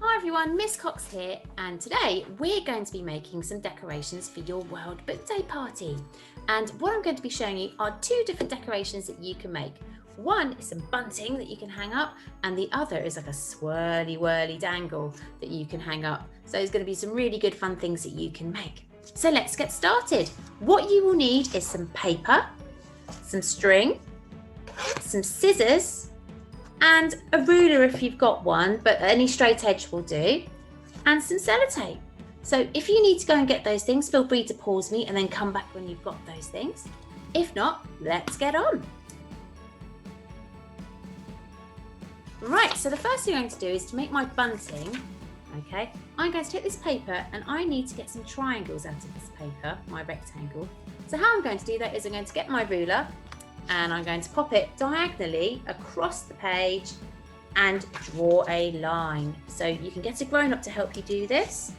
Hi everyone, Miss Cox here, and today we're going to be making some decorations for your World Book Day party. And what I'm going to be showing you are two different decorations that you can make. One is some bunting that you can hang up, and the other is like a swirly whirly dangle that you can hang up. So there's going to be some really good fun things that you can make. So let's get started. What you will need is some paper, some string, some scissors, and a ruler if you've got one, but any straight edge will do, and some sellotape. So if you need to go and get those things, feel free to pause me and then come back when you've got those things. If not, let's get on. Right, so the first thing I'm going to do is to make my bunting, okay, I'm going to take this paper and I need to get some triangles out of this paper, my rectangle. So how I'm going to do that is I'm going to get my ruler and I'm going to pop it diagonally across the page and draw a line. So you can get a grown-up to help you do this,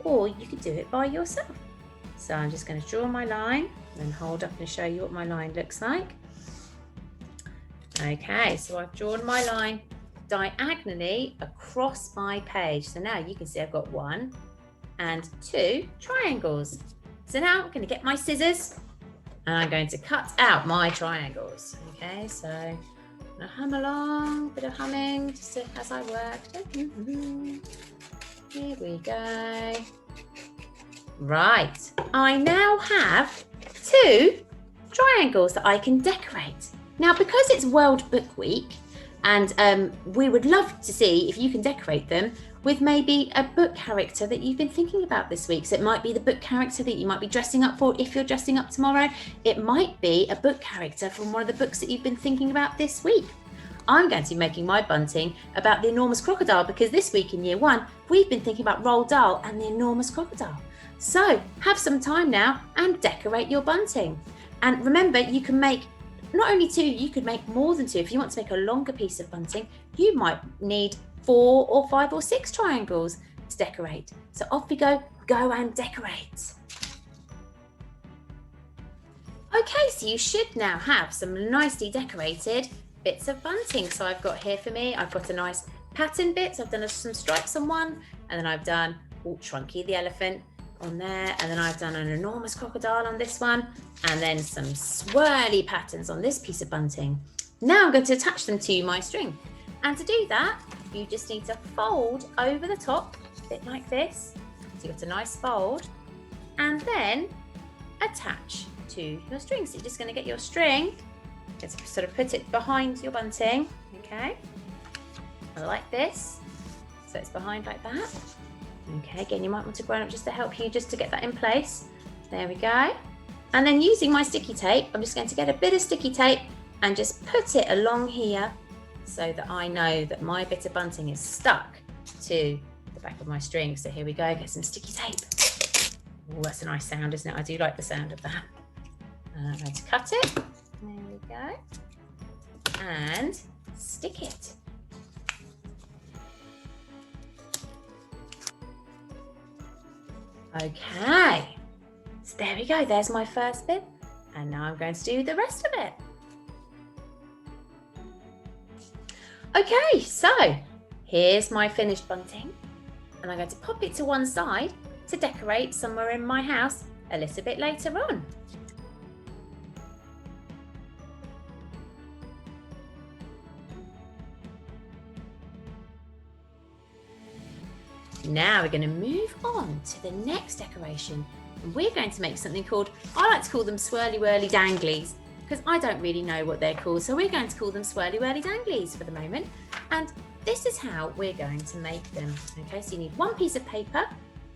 or you could do it by yourself. So I'm just going to draw my line and hold up and show you what my line looks like. Okay, so I've drawn my line diagonally across my page. So now you can see I've got 1 and 2 triangles. So now I'm going to get my scissors and I'm going to cut out my triangles. Okay, so I'm going to hum along, bit of humming, just as I work. Here we go. Right, I now have 2 triangles that I can decorate. Now, because it's World Book Week, and we would love to see if you can decorate them with maybe a book character that you've been thinking about this week. So it might be the book character that you might be dressing up for if you're dressing up tomorrow. It might be a book character from one of the books that you've been thinking about this week. I'm going to be making my bunting about the enormous crocodile because this week in year 1, we've been thinking about Roald Dahl and the enormous crocodile. So have some time now and decorate your bunting. And remember, you can make not only 2, you could make more than 2. If you want to make a longer piece of bunting, you might need 4 or 5 or 6 triangles to decorate. So off we go and decorate. Okay, so you should now have some nicely decorated bits of bunting. So I've got here for me, I've got a nice pattern bit. So I've done some stripes on one, and then I've done Trunky the elephant on there, and then I've done an enormous crocodile on this one, and then some swirly patterns on this piece of bunting. Now I'm going to attach them to my string, and to do that you just need to fold over the top a bit like this, so you've got a nice fold, and then attach to your string. So you're just going to get your string, just sort of put it behind your bunting, okay, like this, so it's behind like that. Okay, again, you might want to grown up just to help you just to get that in place. There we go. And then using my sticky tape, I'm just going to get a bit of sticky tape and just put it along here so that I know that my bit of bunting is stuck to the back of my string. So here we go, get some sticky tape. Oh, that's a nice sound, isn't it? I do like the sound of that. And I'm going to cut it. There we go. And stick it. Okay, so there we go, there's my first bit, and now I'm going to do the rest of it. Okay, so here's my finished bunting, and I'm going to pop it to one side to decorate somewhere in my house a little bit later on. Now we're going to move on to the next decoration. And we're going to make something called, I like to call them swirly whirly danglies, because I don't really know what they're called. So we're going to call them swirly whirly danglies for the moment. And this is how we're going to make them. Okay, so you need 1 piece of paper.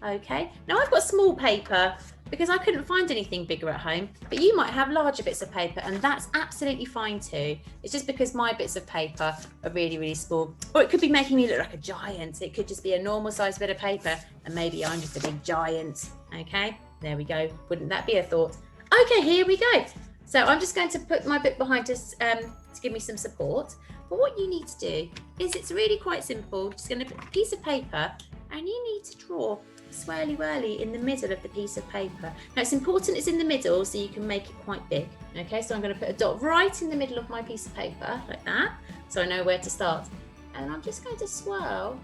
Okay, now I've got small paper because I couldn't find anything bigger at home, but you might have larger bits of paper, and that's absolutely fine too. It's just because my bits of paper are really, really small, or it could be making me look like a giant. It could just be a normal sized bit of paper, and maybe I'm just a big giant. Okay, there we go. Wouldn't that be a thought? Okay, here we go. So I'm just going to put my bit behind us to give me some support. But what you need to do is, it's really quite simple. Just going to put a piece of paper, and you need to draw swirly whirly in the middle of the piece of paper. Now it's important it's in the middle so you can make it quite big. Okay, so I'm going to put a dot right in the middle of my piece of paper like that, so I know where to start. And I'm just going to swirl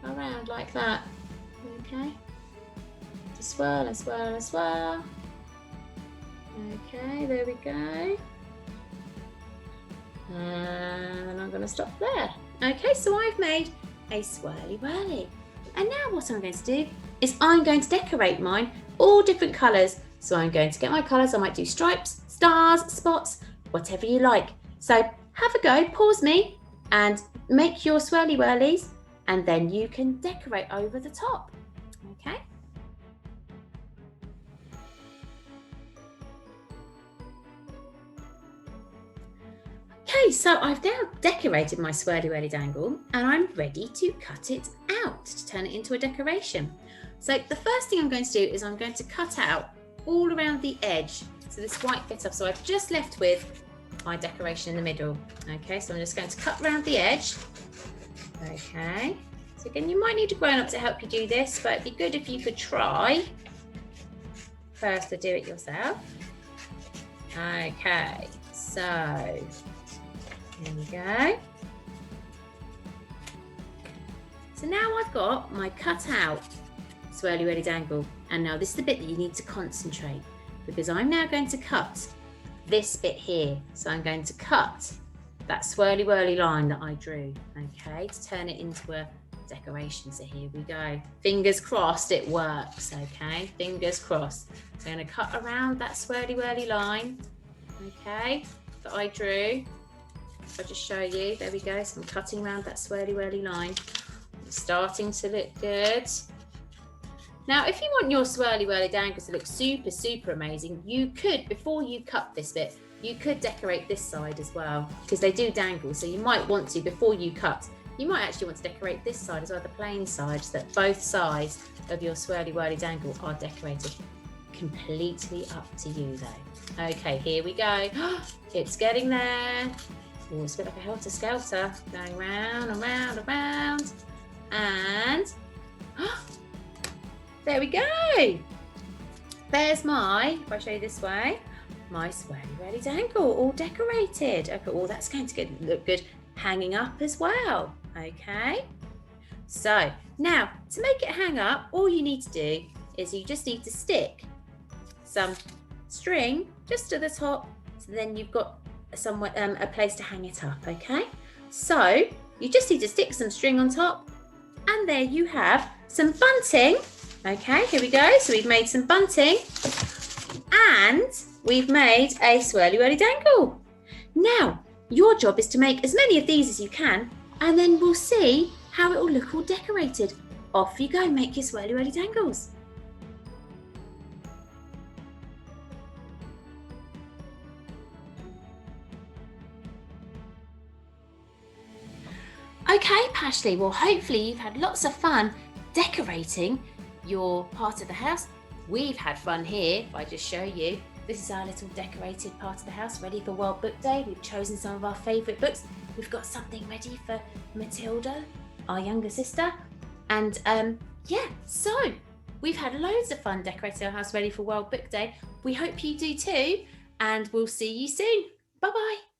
around like that. Okay. Just swirl and swirl and swirl. Okay, there we go. And I'm going to stop there. Okay, so I've made a swirly whirly. And now what I'm going to do is I'm going to decorate mine all different colours. So I'm going to get my colours. I might do stripes, stars, spots, whatever you like. So have a go, pause me and make your swirly whirlies, and then you can decorate over the top. Okay. Okay, so I've now decorated my swirly whirly dangle and I'm ready to cut it out to turn it into a decoration. So the first thing I'm going to do is I'm going to cut out all around the edge, so this white bit off. So I've just left with my decoration in the middle. Okay, so I'm just going to cut around the edge. Okay, so again, you might need a grown-up to help you do this, but it'd be good if you could try first to do it yourself. Okay, so here we go. So now I've got my cut out swirly whirly dangle, and now this is the bit that you need to concentrate, because I'm now going to cut this bit here. So I'm going to cut that swirly whirly line that I drew, okay, to turn it into a decoration. So here we go. Fingers crossed it works, okay? Fingers crossed. So I'm going to cut around that swirly whirly line, okay, that I drew. I'll just show you. There we go. So I'm cutting around that swirly whirly line. It's starting to look good. Now, if you want your swirly whirly dangles to look super, super amazing, you could, before you cut this bit, you could decorate this side as well, because they do dangle. So you might want to, before you cut, you might actually want to decorate this side as well, the plain side, so that both sides of your swirly whirly dangle are decorated. Completely up to you though. Okay, here we go. It's getting there. Oh, it's a bit like a helter-skelter, going round and round and round. And there we go. There's my, if I show you this way, my swirly whirly dangle all decorated. Okay, oh, that's going to look good hanging up as well. Okay. So now to make it hang up, all you need to do is you just need to stick some string just to the top, so then you've got somewhere a place to hang it up. Okay. So you just need to stick some string on top, and there you have some bunting. Okay, here we go. So we've made some bunting and we've made a swirly whirly dangle. Now, your job is to make as many of these as you can, and then we'll see how it will look all decorated. Off you go, make your swirly whirly dangles. Okay, Pashley, well, hopefully you've had lots of fun decorating your part of the house. We've had fun here. If I just show you, this is our little decorated part of the house ready for World Book Day. We've chosen some of our favourite books. We've got something ready for Matilda, our younger sister, and yeah, so we've had loads of fun decorating our house ready for World Book Day. We hope you do too, and we'll see you soon. Bye bye.